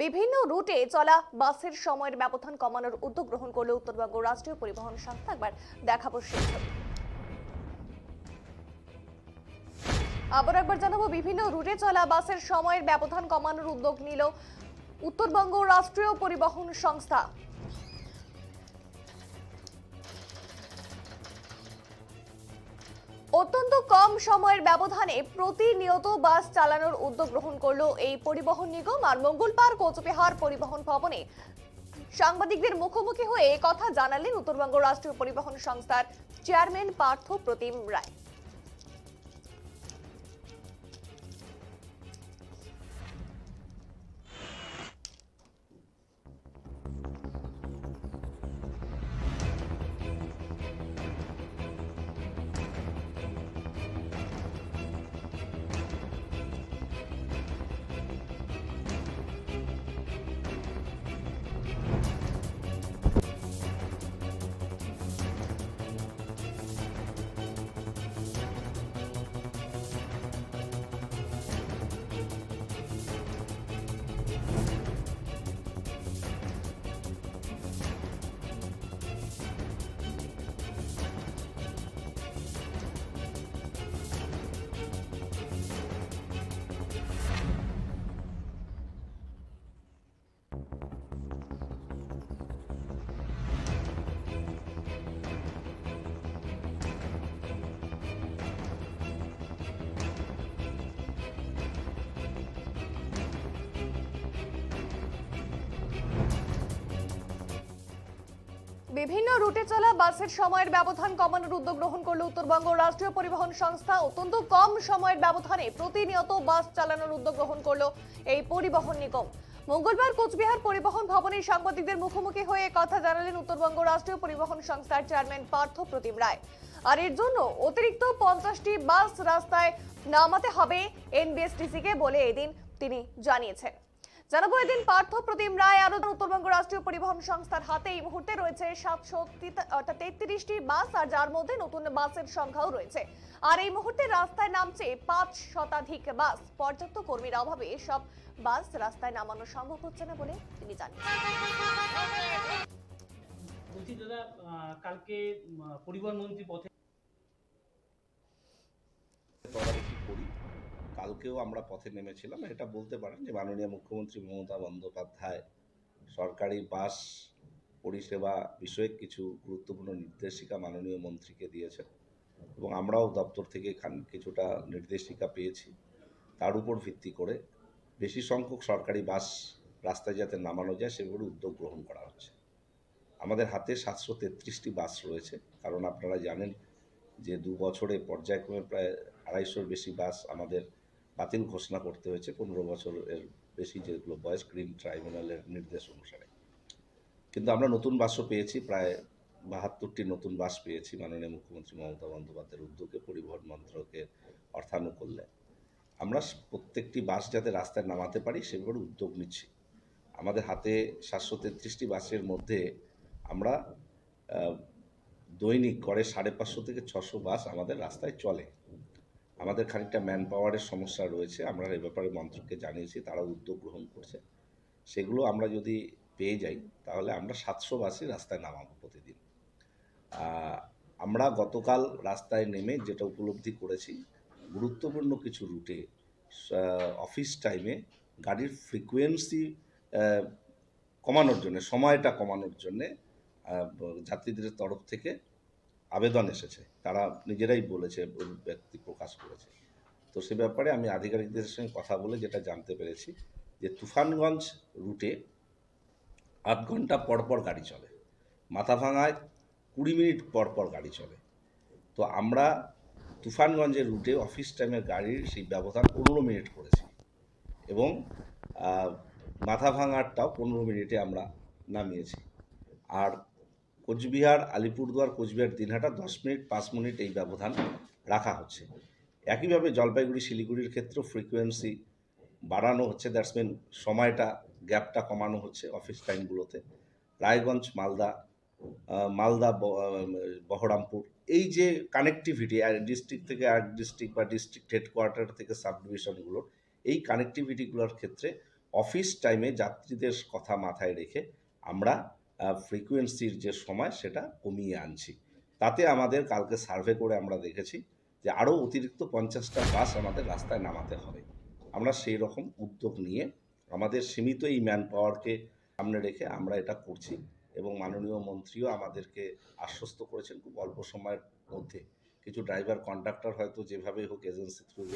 বিভিন্ন রুটে চলা বাসের সময়ের ব্যবধান কমানোর উদ্যোগ গ্রহণ করল উত্তরবঙ্গ রাষ্ট্রীয় পরিবহন সংস্থা। একবার দেখাবো সেই ছবি। আবার একবার জানাবো, বিভিন্ন রুটে চলা বাসের সময়ের ব্যবধান কমানোর উদ্যোগ নিল উত্তরবঙ্গ রাষ্ট্রীয় পরিবহন সংস্থা। অত্যন্ত কম সময়ের ব্যবধানে প্রতিনিয়ত বাস চালানোর উদ্যোগ গ্রহণ করলো এই পরিবহন নিগম। আর মঙ্গলবার কোচবিহার পরিবহন ভবনে সাংবাদিকদের মুখোমুখি হয়ে কথা জানালেন উত্তরবঙ্গ রাষ্ট্রীয় পরিবহন সংস্থার চেয়ারম্যান পার্থ প্রতিম রায়। বিভিন্ন রুটে চলা বাসের সময়ের ব্যবধান কমানোর উদ্যোগ গ্রহণ করল উত্তরবঙ্গ রাষ্ট্রীয় পরিবহন সংস্থা। অত্যন্ত কম সময়ের ব্যবধানে প্রতিনিয়ত বাস চালানোর উদ্যোগ গ্রহণ করলো এই পরিবহন নিগম। মঙ্গলবার কোচবিহার পরিবহন ভবনে সাংবাদিকদের মুখোমুখি হয়ে কথা জানালেন উত্তরবঙ্গ রাষ্ট্রীয় পরিবহন সংস্থার চেয়ারম্যান পার্থ প্রতিম রায়। আর এর জন্য অতিরিক্ত 50টি বাস রাস্তায় নামাতে হবে এনবিএসটিসি কে বলে এদিন তিনি জানিয়েছেন। জানাবো, এদিন পার্থ প্রতিম রায় আরো উত্তরবঙ্গ রাষ্ট্রীয় পরিবহন সংস্থার হাতে এই মুহূর্তে রয়েছে 733টি বাস, আর যার মধ্যে নতুন বাসের সংখ্যাও রয়েছে। আর এই মুহূর্তে রাস্তায় নামছে 5 শতাধিক বাস। পর্যাপ্ত কর্মীর অভাবে সব বাস রাস্তায় নামানো সম্ভব হচ্ছে না বলে তিনি জানিয়েছেন। বলছি দাদা, কালকে পরিবহন মন্ত্রী পথে তদারকি করি। কালকেও আমরা পথে নেমেছিলাম। এটা বলতে পারেন যে মাননীয় মুখ্যমন্ত্রী মমতা বন্দ্যোপাধ্যায় সরকারি বাস পরিষেবা বিষয়ক কিছু গুরুত্বপূর্ণ নির্দেশিকা মাননীয় মন্ত্রীকে দিয়েছেন এবং আমরাও দপ্তর থেকে কিছুটা নির্দেশিকা পেয়েছি। তার উপর ভিত্তি করে বেশি সংখ্যক সরকারি বাস রাস্তায় যাতে নামানো যায় সেগুলো উদ্যোগ গ্রহণ করা হচ্ছে। আমাদের হাতে 733টি বাস রয়েছে, কারণ আপনারা জানেন যে 2 বছরে পর্যায়ক্রমে প্রায় 250-র বেশি বাস আমাদের বাতিল ঘোষণা করতে হয়েছে 15 বছরের বেশি যেগুলো বয়স গ্রিন ট্রাইব্যুনালের নির্দেশ অনুসারে। কিন্তু আমরা নতুন বাসও পেয়েছি, প্রায় 72টি নতুন বাস পেয়েছি মাননীয় মুখ্যমন্ত্রী মমতা বন্দ্যোপাধ্যায়ের উদ্যোগে, পরিবহন মন্ত্রকের অর্থানুকূল্যে। আমরা প্রত্যেকটি বাস যাতে রাস্তায় নামাতে পারি সেগুলোর উদ্যোগ নিচ্ছি। আমাদের হাতে 733টি বাসের মধ্যে আমরা দৈনিক গড়ে 550 থেকে 600 বাস আমাদের রাস্তায় চলে। আমাদের খানিকটা ম্যান পাওয়ারের সমস্যা রয়েছে, আমরা এই ব্যাপারে মন্ত্রককে জানিয়েছি, তারা উদ্যোগ গ্রহণ করছে। সেগুলো আমরা যদি পেয়ে যাই তাহলে আমরা 700 বাসই রাস্তায় নামাবো প্রতিদিন। আমরা গতকাল রাস্তায় নেমে যেটা উপলব্ধি করেছি, গুরুত্বপূর্ণ কিছু রুটে অফিস টাইমে গাড়ির ফ্রিকোয়েন্সি কমানোর জন্য, সময়টা কমানোর জন্যে যাত্রীদের তরফ থেকে আবেদন এসেছে। তারা নিজেরাই বলেছে, ব্যক্তি প্রকাশ করেছে। তো সে ব্যাপারে আমি আধিকারিকদের সঙ্গে কথা বলে যেটা জানতে পেরেছি যে তুফানগঞ্জ রুটে 8 ঘন্টা পরপর গাড়ি চলে, মাথাভাঙায় 20 মিনিট পরপর গাড়ি চলে। তো আমরা তুফানগঞ্জের রুটে অফিস টাইমের গাড়ির সেই ব্যবধান 15 মিনিট করেছি এবং মাথাভাঙারটাও 15 মিনিটে আমরা নামিয়েছি। আর কোচবিহার আলিপুরদুয়ার কোচবিহার দিনহাটা 10 মিনিট 5 মিনিট এই ব্যবধান রাখা হচ্ছে। একইভাবে জলপাইগুড়ি শিলিগুড়ির ক্ষেত্রেও ফ্রিকোয়েন্সি বাড়ানো হচ্ছে, দ্যাটস মিন সময়টা গ্যাপটা কমানো হচ্ছে অফিস টাইমগুলোতে। রায়গঞ্জ মালদা বহরমপুর, এই যে কানেক্টিভিটি ডিস্ট্রিক্ট থেকে এক ডিস্ট্রিক্ট বা ডিস্ট্রিক্ট হেডকোয়ার্টার থেকে সাব ডিভিশনগুলোর এই কানেক্টিভিটিগুলোর ক্ষেত্রে অফিস টাইমে যাত্রীদের কথা মাথায় রেখে আমরা ফ্রিকোয়েন্সির যে সময় সেটা কমিয়ে আনছি। তাতে আমাদের কালকে সার্ভে করে আমরা দেখেছি যে আরও অতিরিক্ত 50টা বাস আমাদের রাস্তায় নামাতে হবে। আমরা সেই রকম উদ্যোগ নিয়ে আমাদের সীমিত এই ম্যান পাওয়ারকে সামনে রেখে আমরা এটা করছি এবং মাননীয় মন্ত্রীও আমাদেরকে আশ্বস্ত করেছেন খুব অল্প সময়ের মধ্যে কিছু ড্রাইভার কন্ডাক্টর হয়তো যেভাবে হোক এজেন্সি থ্রু